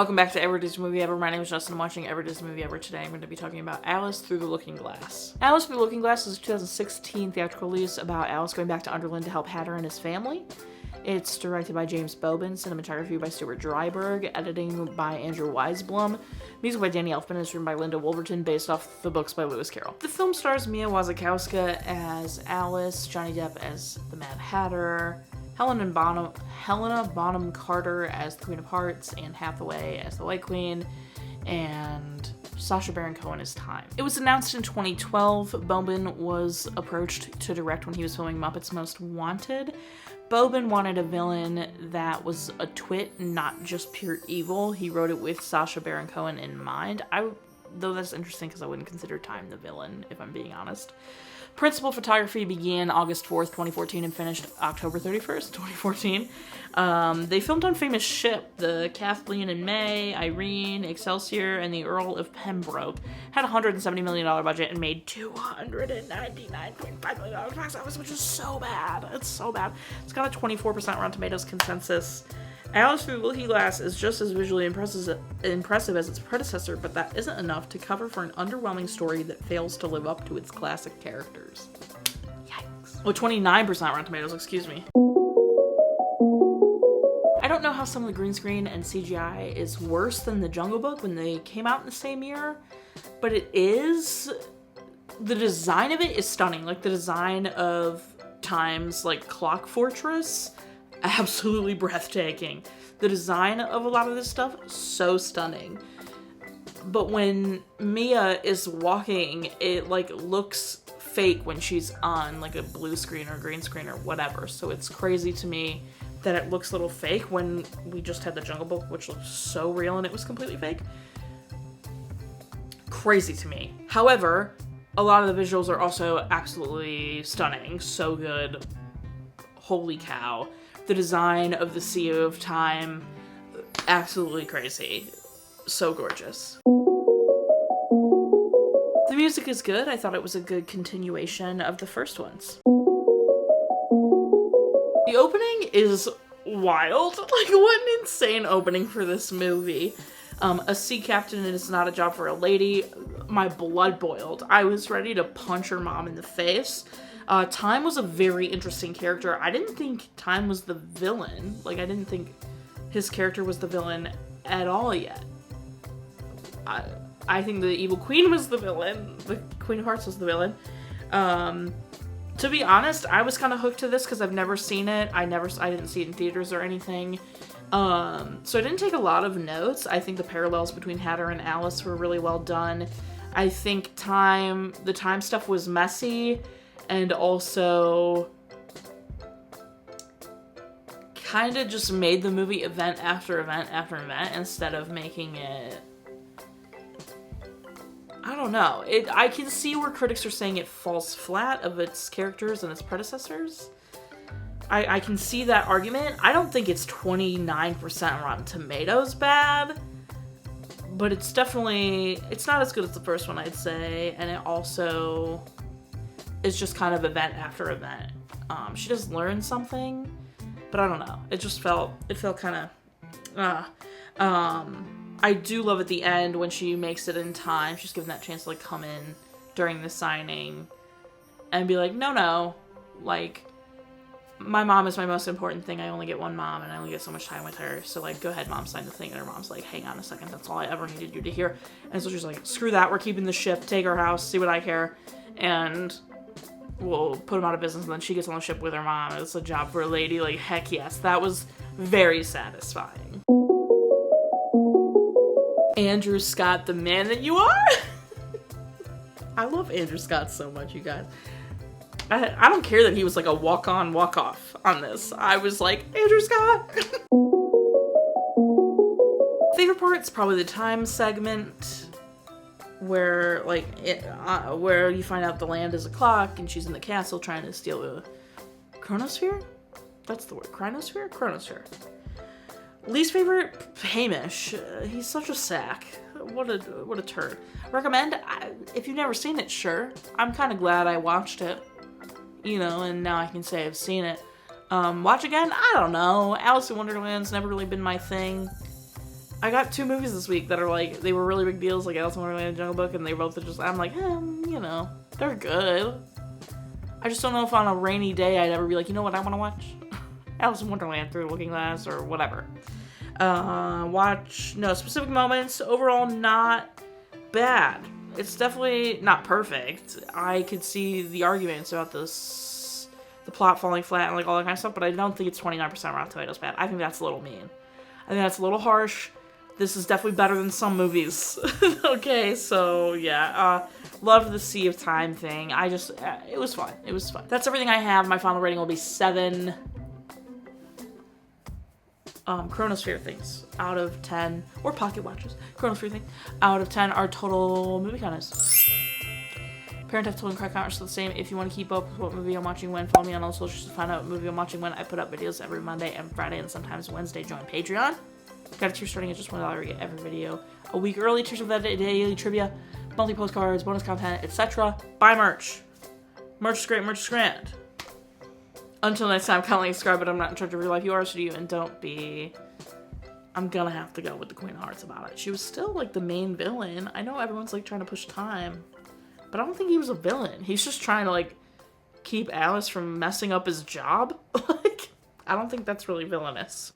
Welcome back to Every Disney Movie Ever. My name is Justin. I'm watching Every Disney Movie Ever. Today I'm going to be talking about Alice Through the Looking Glass. Alice Through the Looking Glass is a 2016 theatrical release about Alice going back to Underland to help Hatter and his family. It's directed by James Bobin, cinematography by Stuart Dryburgh, editing by Andrew Weisblum, music by Danny Elfman, and is written by Linda Woolverton, based off the books by Lewis Carroll. The film stars Mia Wasikowska as Alice, Johnny Depp as the Mad Hatter, Helena Bonham Carter as the Queen of Hearts, and Hathaway as the White Queen, and Sacha Baron Cohen as Time. It was announced in 2012. Bobin was approached to direct when he was filming Muppets Most Wanted. Bobin wanted a villain that was a twit, not just pure evil. He wrote it with Sacha Baron Cohen in mind. Though that's interesting because I wouldn't consider Time the villain, if I'm being honest. Principal photography began August 4th, 2014 and finished October 31st, 2014. They filmed on famous ship. The Kathleen and May, Irene, Excelsior, and the Earl of Pembroke had a $170 million budget and made $299.5 million box office, which is so bad. It's so bad. It's got a 24% Rotten Tomatoes consensus. Alice Through the Looking Glass is just as visually impressive as its predecessor, but that isn't enough to cover for an underwhelming story that fails to live up to its classic characters. Yikes. Oh, 29% Rotten Tomatoes, excuse me. I don't know how some of the green screen and CGI is worse than The Jungle Book when they came out in the same year, but it is. The design of it is stunning. Like, the design of Time's, Clock Fortress, absolutely breathtaking. The design of a lot of this stuff, so stunning. But when Mia is walking, it looks fake when she's on a blue screen or green screen or whatever. So it's crazy to me that it looks a little fake when we just had The Jungle Book, which looked so real and it was completely fake. Crazy to me. However, a lot of the visuals are also absolutely stunning. So good. Holy cow. The design of the Sea of Time, absolutely crazy. So gorgeous. The music is good. I thought it was a good continuation of the first ones. The opening is wild. What an insane opening for this movie. A sea captain is not a job for a lady. My blood boiled. I was ready to punch her mom in the face. Time was a very interesting character. I didn't think Time was the villain. I didn't think his character was the villain at all yet. I think the evil queen was the villain. The Queen of Hearts was the villain. To be honest, I was kind of hooked to this because I've never seen it. I didn't see it in theaters or anything. So I didn't take a lot of notes. I think the parallels between Hatter and Alice were really well done. I think the Time stuff was messy and also kind of just made the movie event after event after event instead of making it, I don't know. I can see where critics are saying it falls flat of its characters and its predecessors. I can see that argument. I don't think it's 29% Rotten Tomatoes bad, but it's not as good as the first one, I'd say, and it also is just kind of event after event. She does learn something, but I don't know. It felt kind of, I do love at the end when she makes it in time. She's given that chance to come in during the signing and be like, no, my mom is my most important thing. I only get one mom and I only get so much time with her. So go ahead, mom, sign the thing. And her mom's like, hang on a second. That's all I ever needed you to hear. And so she's like, screw that. We're keeping the ship. Take our house. See what I care. And we'll put him out of business. And then she gets on the ship with her mom. It's a job for a lady. Heck yes. That was very satisfying. Andrew Scott, the man that you are. I love Andrew Scott so much, you guys. I don't care that he was a walk-on, walk-off on this. I was like, Andrew Scott! Favorite part's probably the Time segment, where, where you find out the land is a clock, and she's in the castle trying to steal the chronosphere? That's the word. Chronosphere? Chronosphere. Least favorite, Hamish. He's such a sack. What a turd. Recommend? If you've never seen it, sure. I'm kind of glad I watched it. And now I can say I've seen it. Watch again? I don't know. Alice in Wonderland's never really been my thing. I got 2 movies this week that are like, they were really big deals, like Alice in Wonderland and Jungle Book, and they both are just, I'm like, you know, they're good. I just don't know if on a rainy day I'd ever be like, you know what I want to watch? Alice in Wonderland Through the Looking Glass or whatever. No specific moments. Overall, not bad. It's definitely not perfect. I could see the arguments about this, the plot falling flat and like all that kind of stuff, but I don't think it's 29% Rotten Tomatoes bad. I think that's a little mean. I think that's a little harsh. This is definitely better than some movies. Okay, so yeah. Love the Sea of Time thing. It was fun. It was fun. That's everything I have. My final rating will be 7 Chronosphere things out of 10, or pocket watches. Chronosphere thing out of 10. Our total movie count is. Parent have told and cry count are still the same. If you want to keep up with what movie I'm watching when, follow me on all socials to find out what movie I'm watching when. I put up videos every Monday and Friday and sometimes Wednesday. Join Patreon. Got a tier starting at just $1. You get every video a week early. Tiers of that daily trivia, monthly postcards, bonus content, etc. Buy merch. Merch is great. Merch is grand. Until next time, kindly subscribe, but I'm not in charge of your life. You are, so do you, and don't be. I'm gonna have to go with the Queen of Hearts about it. She was still, like, the main villain. I know everyone's, like, trying to push time, but I don't think he was a villain. He's just trying to, like, keep Alice from messing up his job. Like, I don't think that's really villainous.